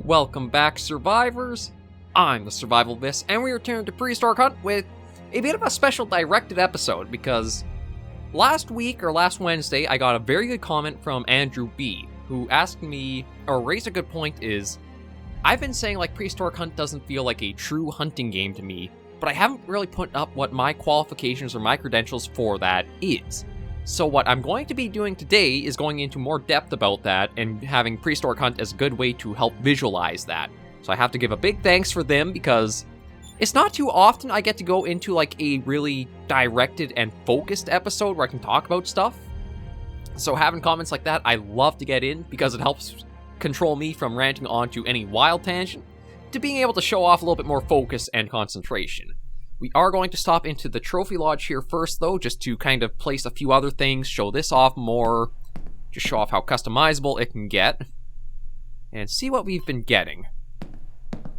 Welcome back, survivors. I'm the SurvivalVis, and we return to Prehistoric Hunt with a bit of a special directed episode, because last week, or last Wednesday, I got a very good comment from Andrew B, who asked me, or raised a good point, is, I've been saying, like, Prehistoric Hunt doesn't feel like a true hunting game to me, but I haven't really put up what my qualifications or my credentials for that is. So what I'm going to be doing today is going into more depth about that and having Prehistoric Hunt as a good way to help visualize that. So I have to give a big thanks for them, because it's not too often I get to go into like a really directed and focused episode where I can talk about stuff. So having comments like that, I love to get in, because it helps control me from ranting onto any wild tangent to being able to show off a little bit more focus and concentration. We are going to stop into the Trophy Lodge here first, though, just to kind of place a few other things, show this off more, just show off how customizable it can get, and see what we've been getting.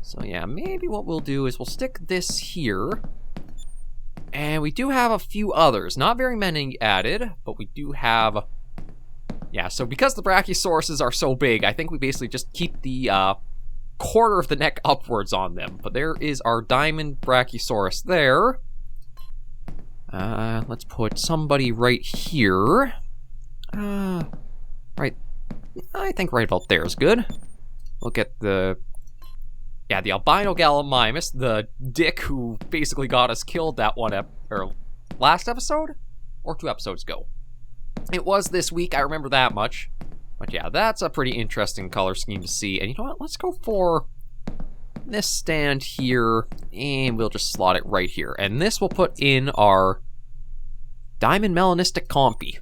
So yeah, maybe what we'll do is we'll stick this here, and we do have a few others. Not very many added, but we do have... Yeah, so because the Brachiosauruses are so big, I think we basically just keep the quarter of the neck upwards on them. But there is our diamond Brachiosaurus there. Let's put somebody right here. Right. I think right about there is good. We'll get the... Yeah, the albino Gallimimus, the dick who basically got us killed that last episode? Or 2 episodes ago. It was this week, I remember that much. But yeah, that's a pretty interesting color scheme to see. And you know what? Let's go for this stand here, and we'll just slot it right here. And this will put in our Diamond Melanistic Compy.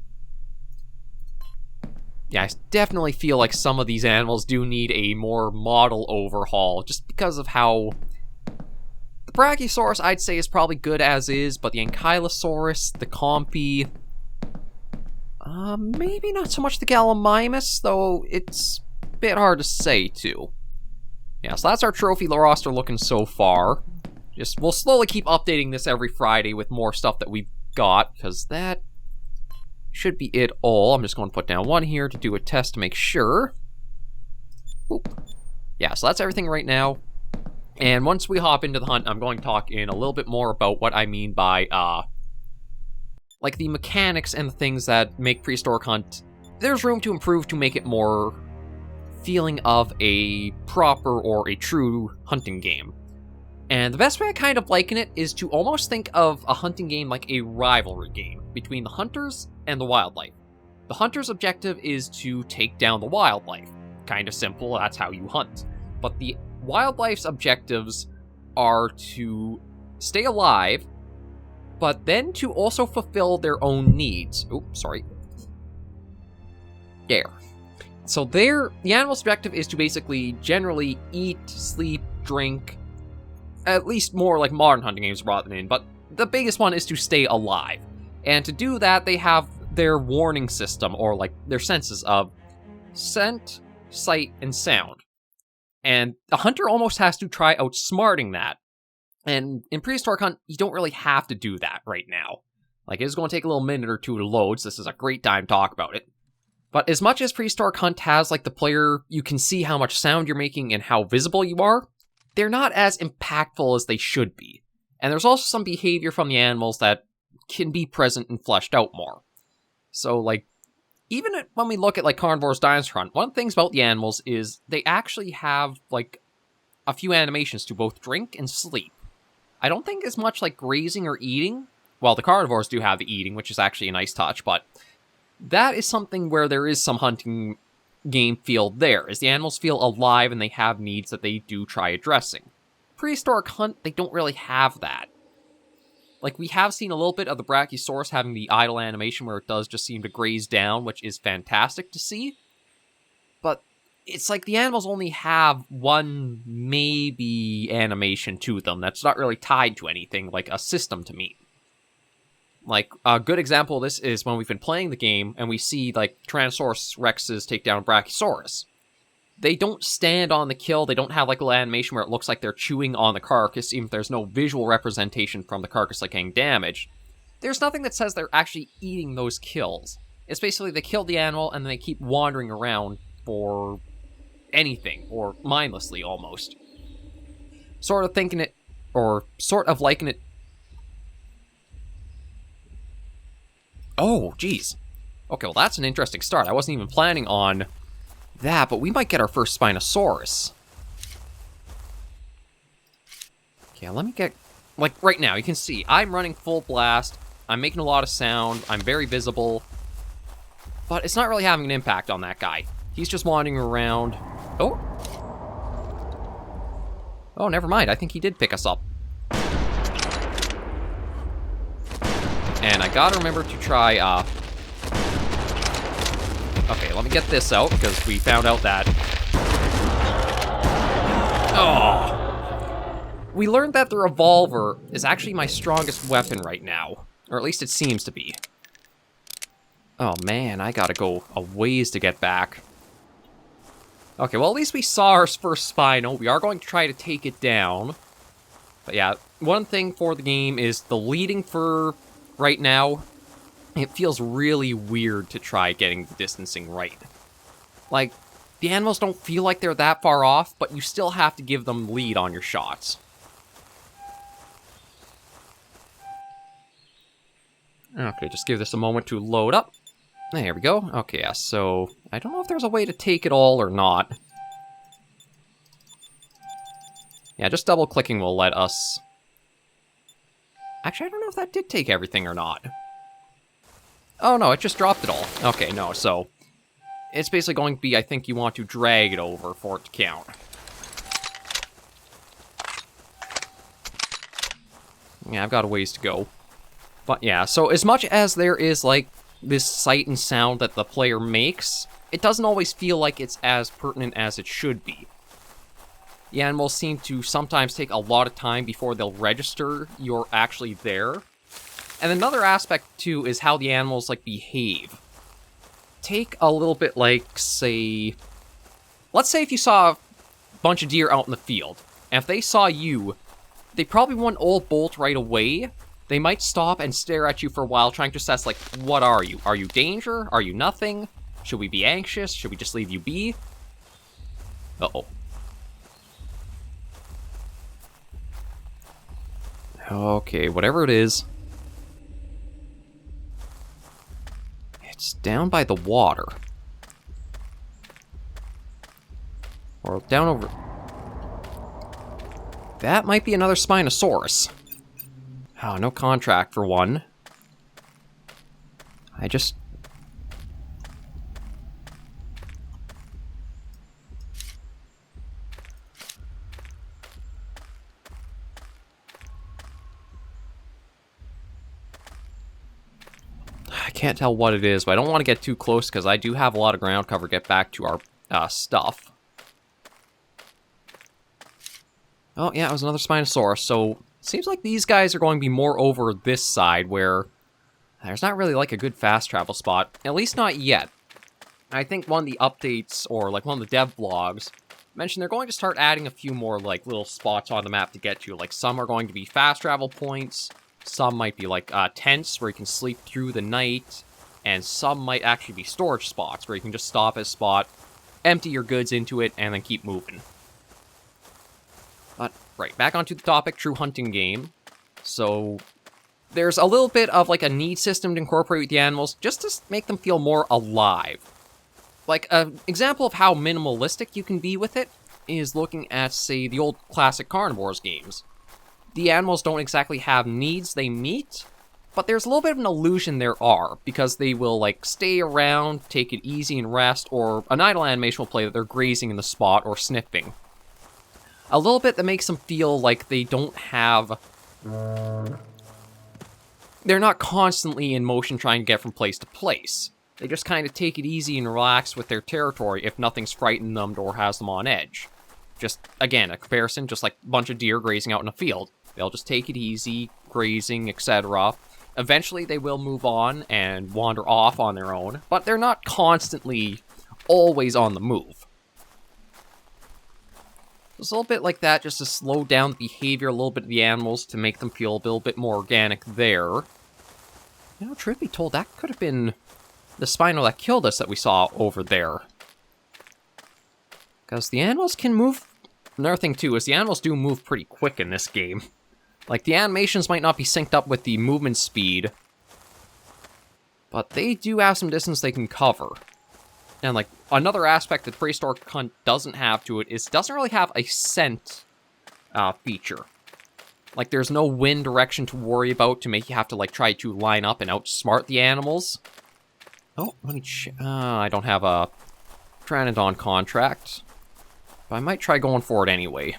Yeah, I definitely feel like some of these animals do need a more model overhaul, just because of how... The Brachiosaurus, I'd say, is probably good as is, but the Ankylosaurus, the Compy... maybe not so much the Gallimimus, though it's a bit hard to say, too. Yeah, so that's our trophy roster looking so far. We'll slowly keep updating this every Friday with more stuff that we've got, because that should be it all. I'm just going to put down one here to do a test to make sure. Oop. Yeah, so that's everything right now. And once we hop into the hunt, I'm going to talk in a little bit more about what I mean by, like the mechanics and the things that make Prehistoric Hunt, there's room to improve to make it more feeling of a proper or a true hunting game. And the best way I kind of liken it is to almost think of a hunting game like a rivalry game between the hunters and the wildlife. The hunter's objective is to take down the wildlife. Kind of simple, that's how you hunt. But the wildlife's objectives are to stay alive, but then to also fulfill their own needs. Oops, sorry. There. So the animal's objective is to basically generally eat, sleep, drink, at least more like modern hunting games brought them in, but the biggest one is to stay alive. And to do that, they have their warning system, or like their senses of scent, sight, and sound. And the hunter almost has to try outsmarting that. And in Prehistoric Hunt, you don't really have to do that right now. Like, it's going to take a little minute or two to load, so this is a great time to talk about it. But as much as Prehistoric Hunt has, like, the player, you can see how much sound you're making and how visible you are, they're not as impactful as they should be. And there's also some behavior from the animals that can be present and fleshed out more. So, like, even when we look at, like, Carnivore's Dinosaur Hunt, one of the things about the animals is they actually have, like, a few animations to both drink and sleep. I don't think as much like grazing or eating. Well, the carnivores do have the eating, which is actually a nice touch, but that is something where there is some hunting game feel there, as the animals feel alive and they have needs that they do try addressing. Prehistoric Hunt, they don't really have that. Like, we have seen a little bit of the Brachiosaurus having the idle animation where it does just seem to graze down, which is fantastic to see. But it's like the animals only have one, maybe, animation to them that's not really tied to anything, like a system to meet. Like, a good example of this is when we've been playing the game, and we see, like, Tyrannosaurus Rexes take down Brachiosaurus. They don't stand on the kill, they don't have, like, a little animation where it looks like they're chewing on the carcass, even if there's no visual representation from the carcass, like, getting damaged. There's nothing that says they're actually eating those kills. It's basically they kill the animal, and then they keep wandering around for anything, or mindlessly almost. Sort of thinking it, or sort of liking it. Oh, geez. Okay, well that's an interesting start. I wasn't even planning on that, but we might get our first Spinosaurus. Okay, let me get... Like, right now, you can see, I'm running full blast, I'm making a lot of sound, I'm very visible, but it's not really having an impact on that guy. He's just wandering around. Oh! Oh, never mind, I think he did pick us up. And I gotta remember to try, okay, let me get this out, because we found out that... Oh! We learned that the revolver is actually my strongest weapon right now. Or at least it seems to be. Oh man, I gotta go a ways to get back. Okay, well at least we saw our first Spino. We are going to try to take it down. But yeah, one thing for the game is the leading for right now. It feels really weird to try getting the distancing right. Like, the animals don't feel like they're that far off, but you still have to give them lead on your shots. Okay, just give this a moment to load up. There we go. Okay, yeah, so I don't know if there's a way to take it all or not. Yeah, just double-clicking will let us... Actually, I don't know if that did take everything or not. Oh, no, it just dropped it all. Okay, no, so... It's basically going to be, I think you want to drag it over for it to count. Yeah, I've got a ways to go. But yeah, so as much as there is, like, this sight and sound that the player makes, it doesn't always feel like it's as pertinent as it should be. The animals seem to sometimes take a lot of time before they'll register you're actually there. And another aspect, too, is how the animals, like, behave. Take a little bit like, say... Let's say if you saw a bunch of deer out in the field, and if they saw you, they probably wouldn't all bolt right away. They might stop and stare at you for a while, trying to assess, like, what are you? Are you danger? Are you nothing? Should we be anxious? Should we just leave you be? Uh-oh. Okay, whatever it is. It's down by the water. Or down over... That might be another Spinosaurus. Oh, no contract for one. I just... I can't tell what it is, but I don't want to get too close because I do have a lot of ground cover to get back to our stuff. Oh, yeah, it was another Spinosaurus, so... Seems like these guys are going to be more over this side, where there's not really, like, a good fast travel spot. At least not yet. I think one of the updates, or, like, one of the dev blogs, mentioned they're going to start adding a few more, like, little spots on the map to get to. Like, some are going to be fast travel points, some might be, like, tents where you can sleep through the night, and some might actually be storage spots where you can just stop at a spot, empty your goods into it, and then keep moving. But, right, back onto the topic, true hunting game. So, there's a little bit of, like, a need system to incorporate with the animals, just to make them feel more alive. Like, an example of how minimalistic you can be with it is looking at, say, the old classic carnivores games. The animals don't exactly have needs they meet, but there's a little bit of an illusion there are, because they will, like, stay around, take it easy and rest, or an idle animation will play that they're grazing in the spot or sniffing. A little bit that makes them feel like they don't have... They're not constantly in motion trying to get from place to place. They just kind of take it easy and relax with their territory if nothing's frightened them or has them on edge. Just, again, a comparison, just like a bunch of deer grazing out in a field. They'll just take it easy, grazing, etc. Eventually they will move on and wander off on their own, but they're not constantly always on the move. It's a little bit like that, just to slow down the behavior a little bit of the animals to make them feel a little bit more organic there. You know, truth be told, that could have been the Spino that killed us that we saw over there. Because the animals can move... Another thing, too, is the animals do move pretty quick in this game. Like, the animations might not be synced up with the movement speed, but they do have some distance they can cover. And, like, another aspect that Prehistoric Hunt doesn't have to it is it doesn't really have a scent feature. Like, there's no wind direction to worry about to make you have to, like, try to line up and outsmart the animals. Oh, let me I don't have a Pteranodon contract, but I might try going for it anyway.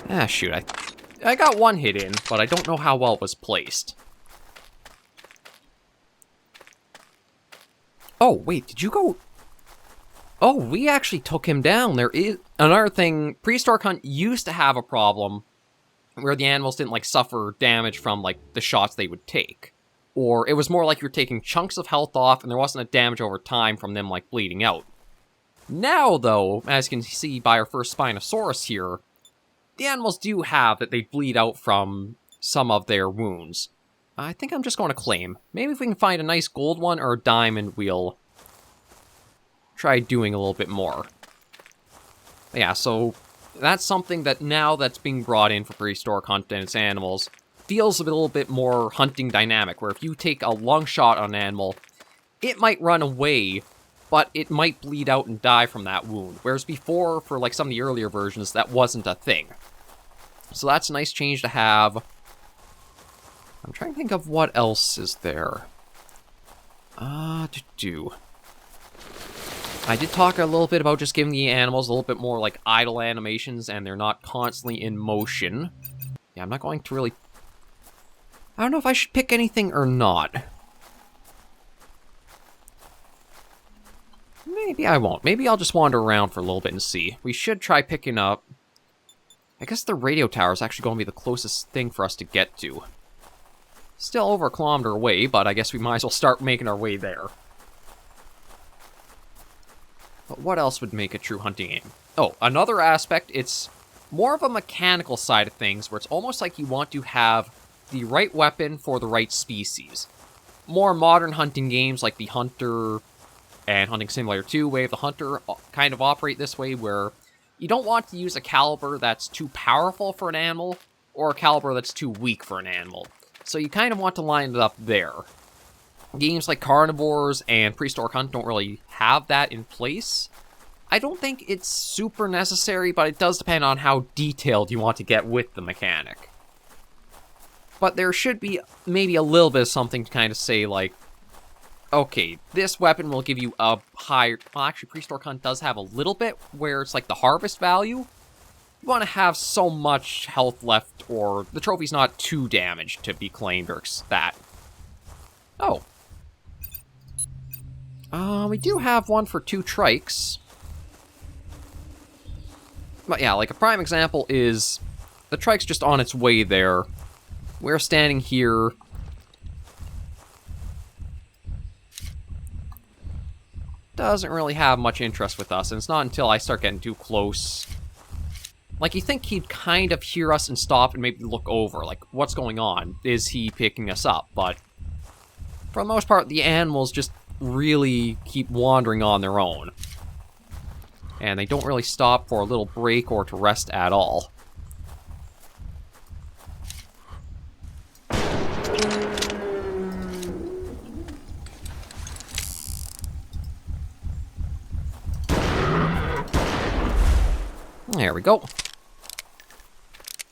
Ah, shoot, I got one hit in, but I don't know how well it was placed. Oh, wait, did you go... Oh, we actually took him down. There is... Another thing, Prehistoric Hunt used to have a problem where the animals didn't, like, suffer damage from, like, the shots they would take. Or it was more like you're taking chunks of health off and there wasn't a damage over time from them, like, bleeding out. Now, though, as you can see by our first Spinosaurus here, the animals do have that they bleed out from some of their wounds. I think I'm just going to claim. Maybe if we can find a nice gold one or a diamond, we'll try doing a little bit more. Yeah, so that's something that now that's being brought in for Prehistoric Hunt and its animals feels a little bit more hunting dynamic, where if you take a lung shot on an animal, it might run away, but it might bleed out and die from that wound. Whereas before, for like some of the earlier versions, that wasn't a thing. So that's a nice change to have. I'm trying to think of what else is there. I did talk a little bit about just giving the animals a little bit more like idle animations and they're not constantly in motion. Yeah, I'm not going to really... I don't know if I should pick anything or not. Maybe I won't. Maybe I'll just wander around for a little bit and see. We should try picking up... I guess the radio tower is actually going to be the closest thing for us to get to. Still over a kilometer away, but I guess we might as well start making our way there. But what else would make a true hunting game? Oh, another aspect, it's more of a mechanical side of things, where it's almost like you want to have the right weapon for the right species. More modern hunting games like theHunter and Hunting Simulator 2, Way of the Hunter, kind of operate this way, where you don't want to use a caliber that's too powerful for an animal, or a caliber that's too weak for an animal. So you kind of want to line it up there. Games like Carnivores and Prehistoric Hunt don't really have that in place. I don't think it's super necessary, but it does depend on how detailed you want to get with the mechanic. But there should be maybe a little bit of something to kind of say, like, okay, this weapon will give you a higher... Well, actually, Prehistoric Hunt does have a little bit where it's like the harvest value. You want to have so much health left, or the trophy's not too damaged to be claimed, or that. Oh. We do have one for 2 trikes. But yeah, like a prime example is the trike's just on its way there. We're standing here. Doesn't really have much interest with us, and it's not until I start getting too close. Like, you think he'd kind of hear us and stop and maybe look over, like, what's going on? Is he picking us up? But for the most part, the animals just really keep wandering on their own. And they don't really stop for a little break or to rest at all. There we go.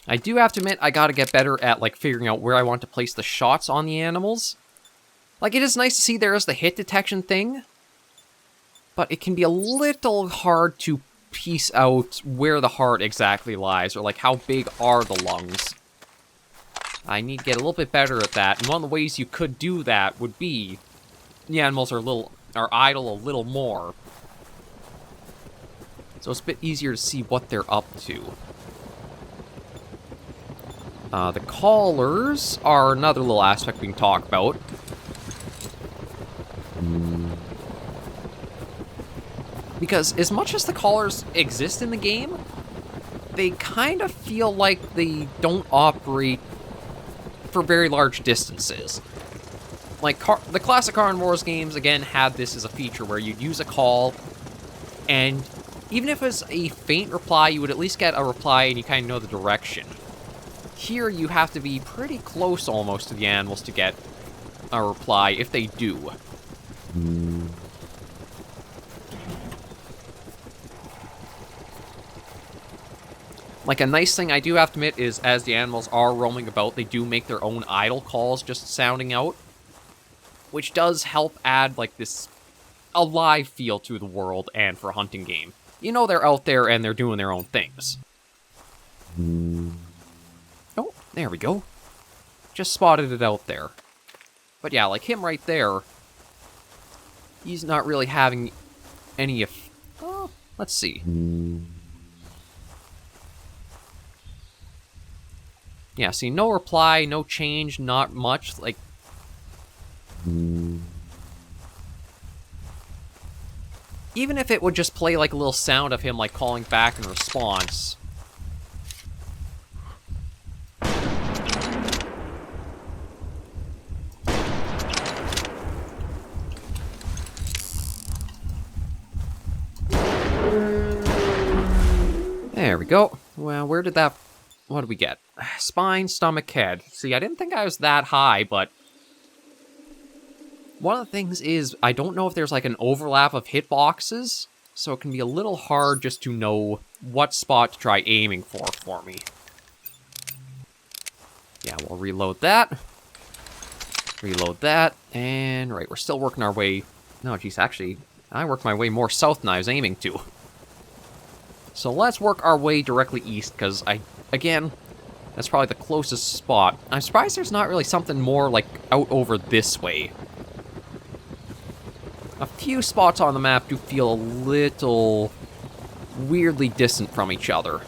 I do have to admit, I gotta get better at, like, figuring out where I want to place the shots on the animals. Like, it is nice to see there is the hit detection thing, but it can be a little hard to piece out where the heart exactly lies, or, like, how big are the lungs. I need to get a little bit better at that, and one of the ways you could do that would be the animals are idle a little more. So it's a bit easier to see what they're up to. The callers are another little aspect we can talk about. Because as much as the collars exist in the game, they kind of feel like they don't operate for very large distances. Like, the classic Carnivores games, again, had this as a feature where you'd use a call, and even if it was a faint reply, you would at least get a reply and you kind of know the direction. Here, you have to be pretty close almost to the animals to get a reply, if they do. Like, a nice thing I do have to admit is, as the animals are roaming about, they do make their own idle calls just sounding out, which does help add, like, this alive feel to the world and for a hunting game. You know they're out there and they're doing their own things. Oh, there we go. Just spotted it out there. But yeah, like him right there, he's not really having any oh, let's see. Yeah, see, no reply, no change, not much, like... Even if it would just play, like, a little sound of him, like, calling back in response... There we go. Well, where did that... What did we get? Spine, stomach, head. See, I didn't think I was that high, but... One of the things is, I don't know if there's like an overlap of hitboxes, so it can be a little hard just to know what spot to try aiming for me. Yeah, we'll reload that. Reload that, and right, we're still working our way... No, geez, actually, I worked my way more south than I was aiming to. So let's work our way directly east, because again, that's probably the closest spot. I'm surprised there's not really something more, like, out over this way. A few spots on the map do feel a little weirdly distant from each other.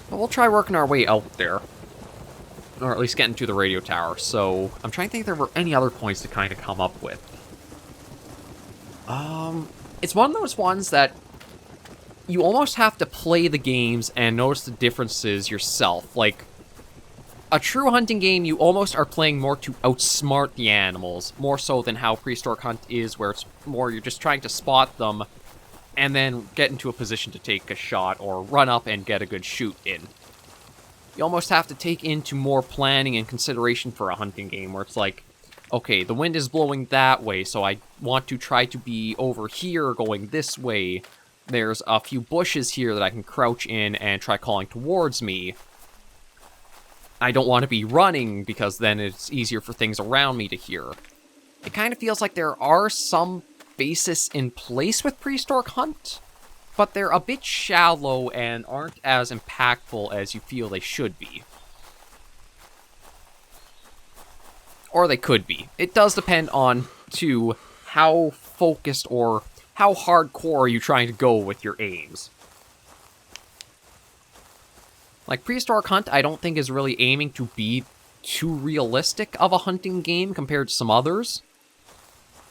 But we'll try working our way out there. Or at least getting to the radio tower. So, I'm trying to think if there were any other points to kind of come up with. It's one of those ones that you almost have to play the games and notice the differences yourself. Like, a true hunting game, you almost are playing more to outsmart the animals, more so than how Prehistoric Hunt is, where it's more you're just trying to spot them and then get into a position to take a shot or run up and get a good shoot in. You almost have to take into more planning and consideration for a hunting game, where it's like, okay, the wind is blowing that way, so I want to try to be over here going this way. There's a few bushes here that I can crouch in and try calling towards me. I don't want to be running, because then it's easier for things around me to hear. It kind of feels like there are some bases in place with Prehistoric Hunt, but they're a bit shallow and aren't as impactful as you feel they should be. Or they could be. It does depend on, too, how focused or how hardcore are you trying to go with your aims. Like, Prehistoric Hunt, I don't think is really aiming to be too realistic of a hunting game compared to some others.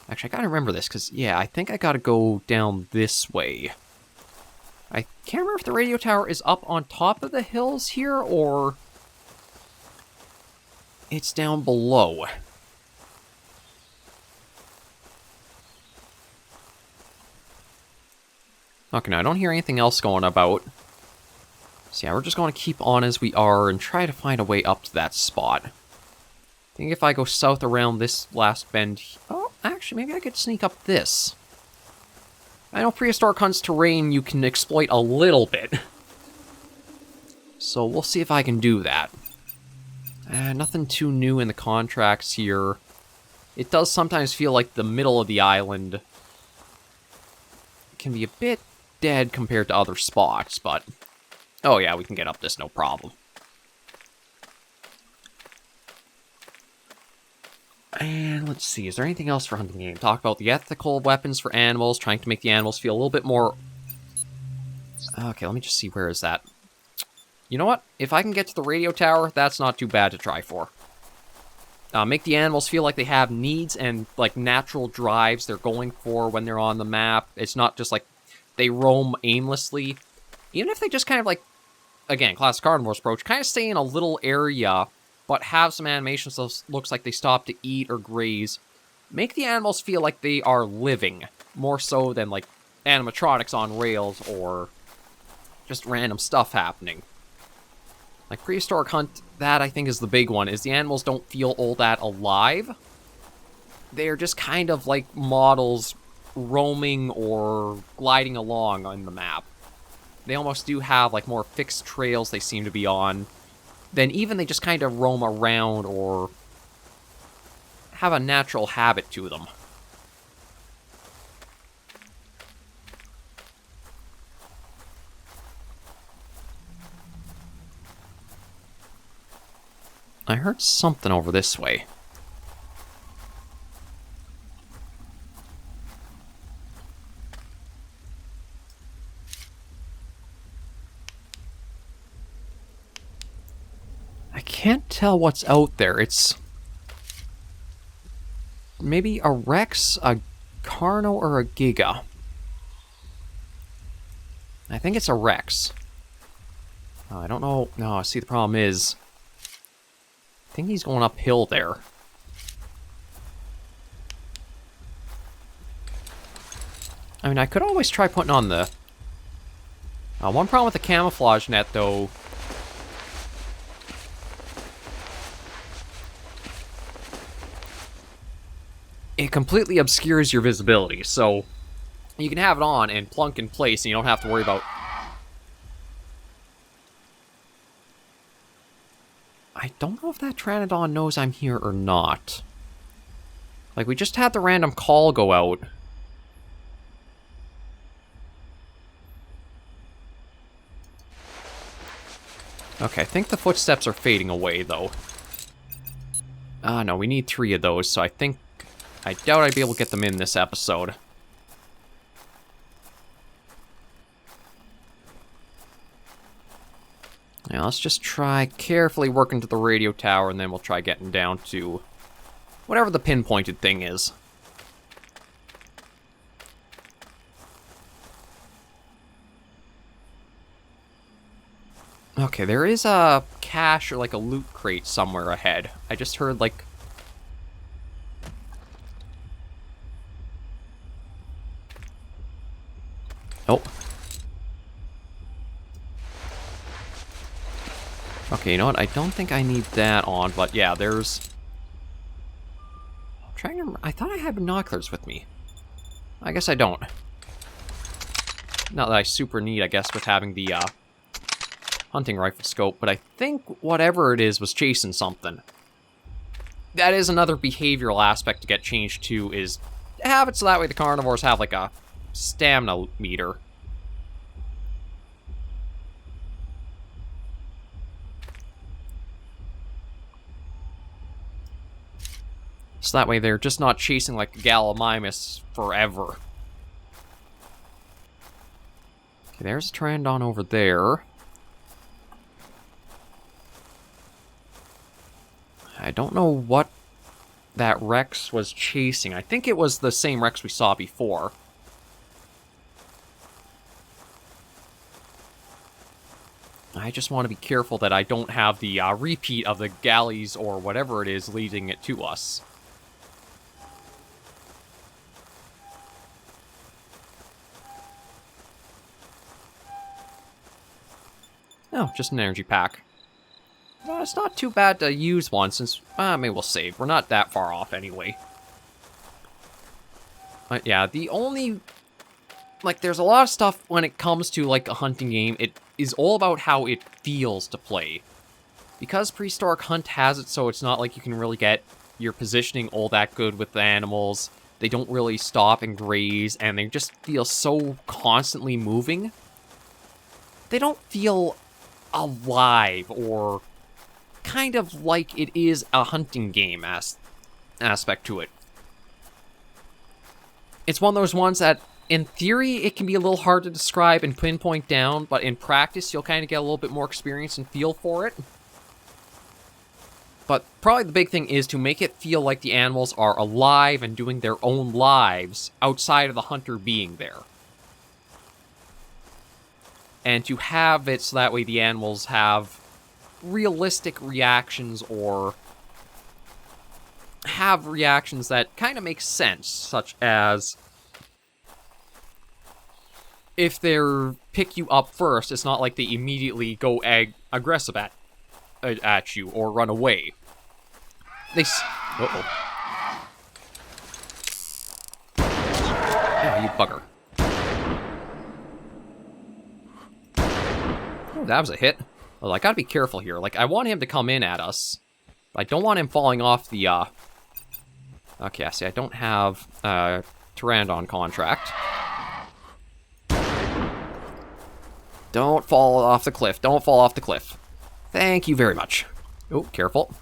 Actually, I gotta remember this, because, yeah, I think I gotta go down this way. I can't remember if the radio tower is up on top of the hills here, or it's down below. Okay, now I don't hear anything else going about. So yeah, we're just going to keep on as we are and try to find a way up to that spot. I think if I go south around this last bend... Oh, actually, maybe I could sneak up this. I know Prehistoric Hunt's terrain you can exploit a little bit. So we'll see if I can do that. Nothing too new in the contracts here. It does sometimes feel like the middle of the island can be a bit dead compared to other spots, but... Oh yeah, we can get up this, no problem. And let's see, is there anything else for hunting game? Talk about the ethical weapons for animals, trying to make the animals feel a little bit more... Okay, let me just see, where is that? You know what? If I can get to the radio tower, that's not too bad to try for. Make the animals feel like they have needs and like natural drives they're going for when they're on the map. It's not just like they roam aimlessly. Even if they just kind of like, again, classic carnivore's approach, kind of stay in a little area, but have some animation so it looks like they stop to eat or graze. Make the animals feel like they are living, more so than like animatronics on rails or just random stuff happening. Like Prehistoric Hunt, that I think is the big one, is the animals don't feel all that alive. They're just kind of like models roaming or gliding along on the map. They almost do have like more fixed trails they seem to be on than even they just kind of roam around or have a natural habit to them. I heard something over this way. I can't tell what's out there. It's maybe a Rex, a Carno, or a Giga. I think it's a Rex. Oh, I don't know. No, see, the problem is I think he's going uphill there. I mean, I could always try putting on the... one problem with the camouflage net, though... it completely obscures your visibility, so... you can have it on and plunk in place, and you don't have to worry about... I don't know if that Pteranodon knows I'm here or not. Like, we just had the random call go out. Okay, I think the footsteps are fading away, though. No, we need 3 of those, so I doubt I'd be able to get them in this episode. Now, let's just try carefully working to the radio tower, and then we'll try getting down to whatever the pinpointed thing is. Okay, there is a cache or like a loot crate somewhere ahead. I just heard like... oh. Okay, you know what? I don't think I need that on, but yeah, there's... I'm trying to remember. I thought I had binoculars with me. I guess I don't. Not that I super need, I guess, with having the hunting rifle scope, but I think whatever it is was chasing something. That is another behavioral aspect to get changed to, is have it so that way the carnivores have like a stamina meter. So that way they're just not chasing like Gallimimus forever. Okay, there's a Pteranodon over there. I don't know what that Rex was chasing. I think it was the same Rex we saw before. I just want to be careful that I don't have the repeat of the galleys or whatever it is leading it to us. Oh, just an energy pack. Well, it's not too bad to use one, since... maybe we'll save. We're not that far off, anyway. But yeah, the only... like, there's a lot of stuff when it comes to, like, a hunting game. It is all about how it feels to play. Because Prehistoric Hunt has it so it's not like you can really get your positioning all that good with the animals. They don't really stop and graze, and they just feel so constantly moving. They don't feel alive or kind of like it is a hunting game aspect to it. It's one of those ones that, in theory, it can be a little hard to describe and pinpoint down, but in practice, you'll kind of get a little bit more experience and feel for it. But probably the big thing is to make it feel like the animals are alive and doing their own lives outside of the hunter being there. And to have it so that way the animals have realistic reactions or have reactions that kind of make sense, such as if they're pick you up first, it's not like they immediately go aggressive at you or run away. Uh-oh. Oh, you bugger. Oh, that was a hit. Well, I gotta be careful here. Like, I want him to come in at us. But I don't want him falling off the, Okay, see, I don't have, Pteranodon contract. Don't fall off the cliff. Don't fall off the cliff. Thank you very much. Oh, careful.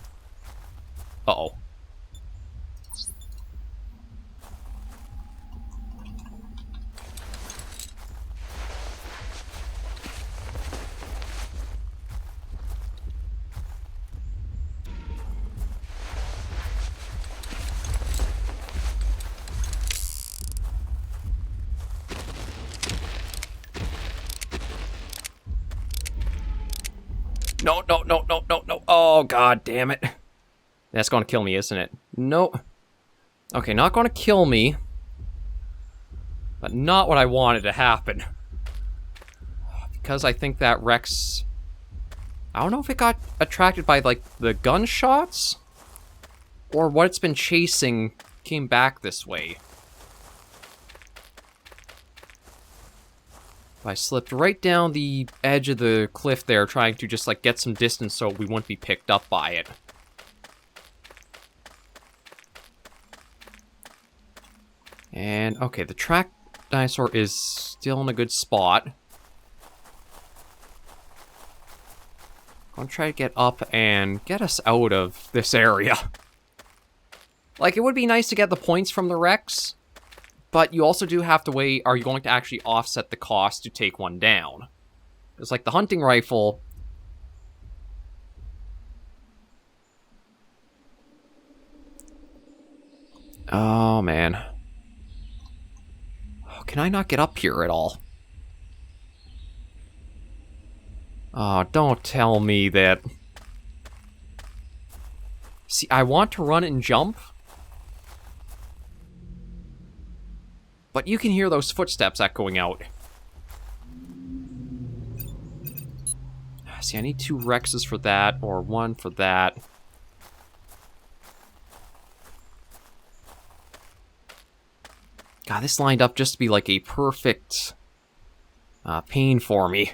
Uh-oh. No, no, no, no, no, no. Oh, god damn it. That's gonna kill me, isn't it? No. Okay, not gonna kill me. But not what I wanted to happen. Because I think that Rex... I don't know if it got attracted by, like, the gunshots? Or what it's been chasing came back this way. I slipped right down the edge of the cliff there, trying to just, like, get some distance so we wouldn't be picked up by it. And, okay, the track dinosaur is still in a good spot. I'm gonna try to get up and get us out of this area. Like, it would be nice to get the points from the Rex, but you also do have to weigh, are you going to actually offset the cost to take one down? It's like the hunting rifle. Oh, man. Oh, can I not get up here at all? Oh, don't tell me that... See, I want to run and jump, but you can hear those footsteps echoing out. See, I need 2 Rexes for that, or 1 for that. God, this lined up just to be like a perfect pain for me.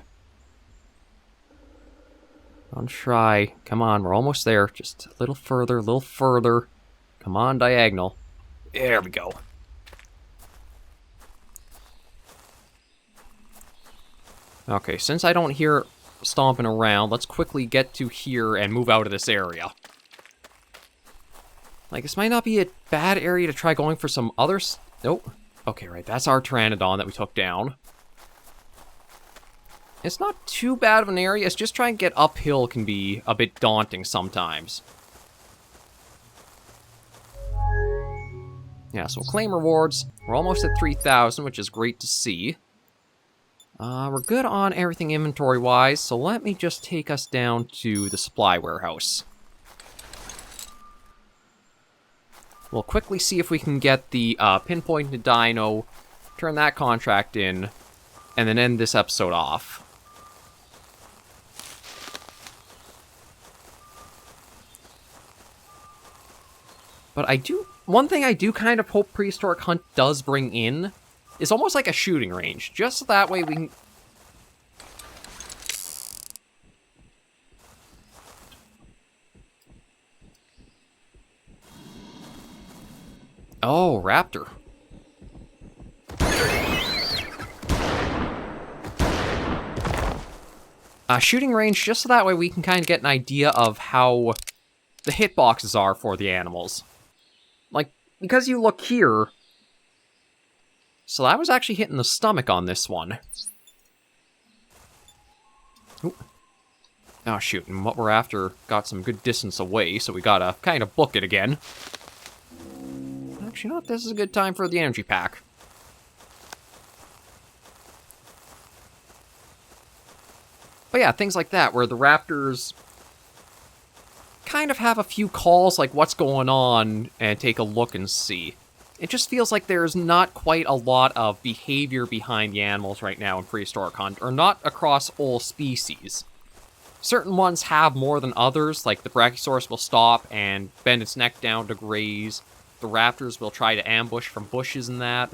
Don't try. Come on, we're almost there. Just a little further, a little further. Come on, diagonal. There we go. Okay, since I don't hear it stomping around, let's quickly get to here and move out of this area. Like, this might not be a bad area to try going for some other... Nope. Okay, right, that's our Pteranodon that we took down. It's not too bad of an area, it's just trying to get uphill can be a bit daunting sometimes. Yeah, so we'll claim rewards. We're almost at 3,000, which is great to see. We're good on everything inventory-wise, so let me just take us down to the supply warehouse. We'll quickly see if we can get the pinpointed dino, turn that contract in, and then end this episode off. But one thing I do kind of hope Prehistoric Hunt does bring in is almost like a shooting range, just so that way we can... Oh, raptor. Shooting range, just so that way we can kind of get an idea of how the hitboxes are for the animals. Like, because you look here... So I was actually hitting the stomach on this one. Ooh. Oh, shoot, and what we're after got some good distance away, so we gotta kind of book it again. Actually, you know what? This is a good time for the energy pack. But yeah, things like that, where the raptors kind of have a few calls, like what's going on, and take a look and see. It just feels like there's not quite a lot of behavior behind the animals right now in Prehistoric Hunt, or not across all species. Certain ones have more than others, like the Brachiosaurus will stop and bend its neck down to graze. The raptors will try to ambush from bushes and that.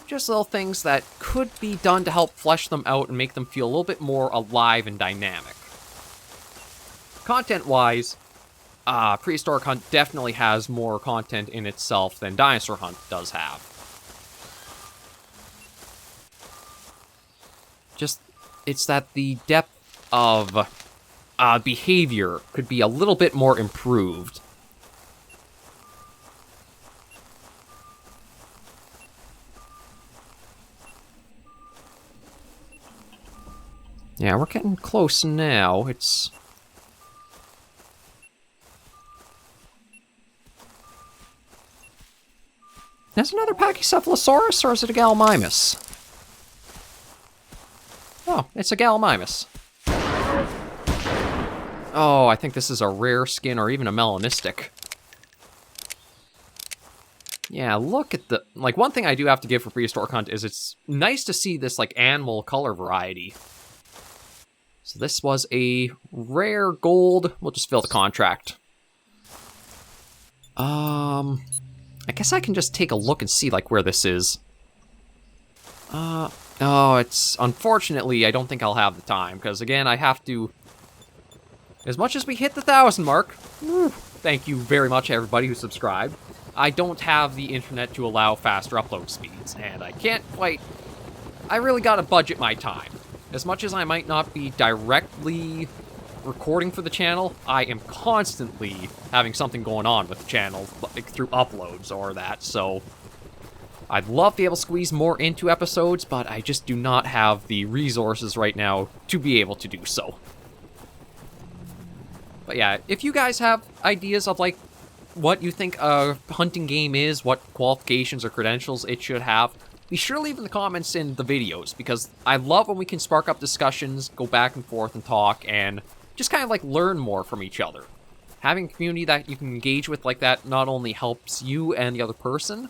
Just little things that could be done to help flesh them out and make them feel a little bit more alive and dynamic. Content-wise, Prehistoric Hunt definitely has more content in itself than Dinosaur Hunt does have. Just, it's that the depth of behavior could be a little bit more improved. Yeah, we're getting close now. It's... Is it another Pachycephalosaurus, or is it a Gallimimus? Oh, it's a Gallimimus. Oh, I think this is a rare skin, or even a melanistic. Yeah, look at the... Like, one thing I do have to give for Prehistoric Hunt is it's nice to see this, like, animal color variety. So this was a rare gold. We'll just fill the contract. I guess I can just take a look and see, like, where this is. Oh, it's... Unfortunately, I don't think I'll have the time, because, again, I have to... As much as we hit the 1,000 mark, thank you very much, everybody who subscribed, I don't have the internet to allow faster upload speeds, and I can't quite... I really gotta budget my time. As much as I might not be directly recording for the channel, I am constantly having something going on with the channel, like through uploads or that, so... I'd love to be able to squeeze more into episodes, but I just do not have the resources right now to be able to do so. But yeah, if you guys have ideas of, like, what you think a hunting game is, what qualifications or credentials it should have, be sure to leave in the comments in the videos, because I love when we can spark up discussions, go back and forth and talk, and just kind of, like, learn more from each other. Having a community that you can engage with like that not only helps you and the other person,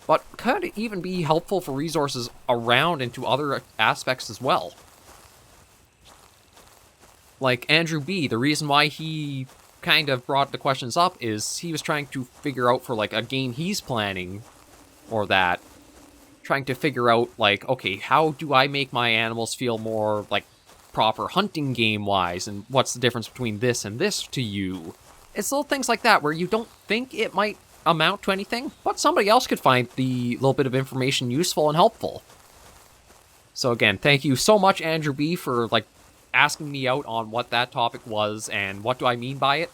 but could even be helpful for resources around into other aspects as well. Like Andrew B., the reason why he kind of brought the questions up is he was trying to figure out for, like, a game he's planning, or that, trying to figure out, like, okay, how do I make my animals feel more, like, proper hunting game-wise, and what's the difference between this and this to you? It's little things like that where you don't think it might amount to anything, but somebody else could find the little bit of information useful and helpful. So again, thank you so much, Andrew B., for, like, asking me out on what that topic was and what do I mean by it.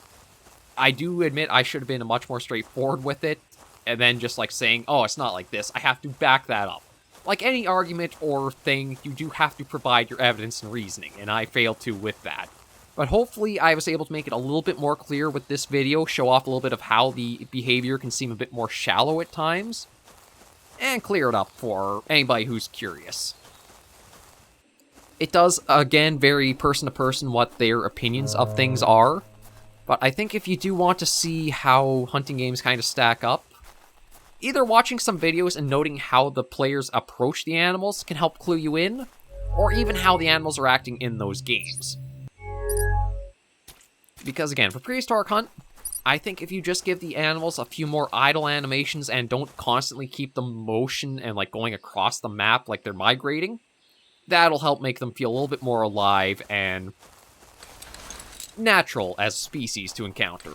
I do admit I should have been much more straightforward with it, and then just, like, saying, oh, it's not like this. I have to back that up. Like any argument or thing, you do have to provide your evidence and reasoning, and I failed to with that. But hopefully I was able to make it a little bit more clear with this video, show off a little bit of how the behavior can seem a bit more shallow at times, and clear it up for anybody who's curious. It does, again, vary person to person what their opinions of things are, but I think if you do want to see how hunting games kind of stack up, either watching some videos and noting how the players approach the animals can help clue you in, or even how the animals are acting in those games. Because again, for Prehistoric Hunt, I think if you just give the animals a few more idle animations and don't constantly keep them motion and, like, going across the map like they're migrating, that'll help make them feel a little bit more alive and natural as a species to encounter.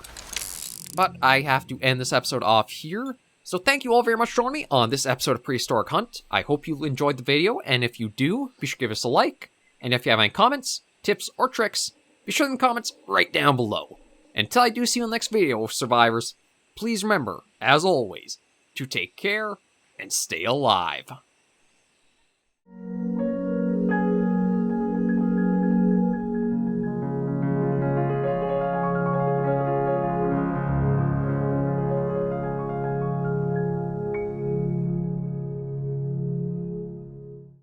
But I have to end this episode off here. So thank you all very much for joining me on this episode of Prehistoric Hunt. I hope you enjoyed the video, and if you do, be sure to give us a like. And if you have any comments, tips, or tricks, be sure in the comments right down below. Until I do see you in the next video, survivors, please remember, as always, to take care and stay alive.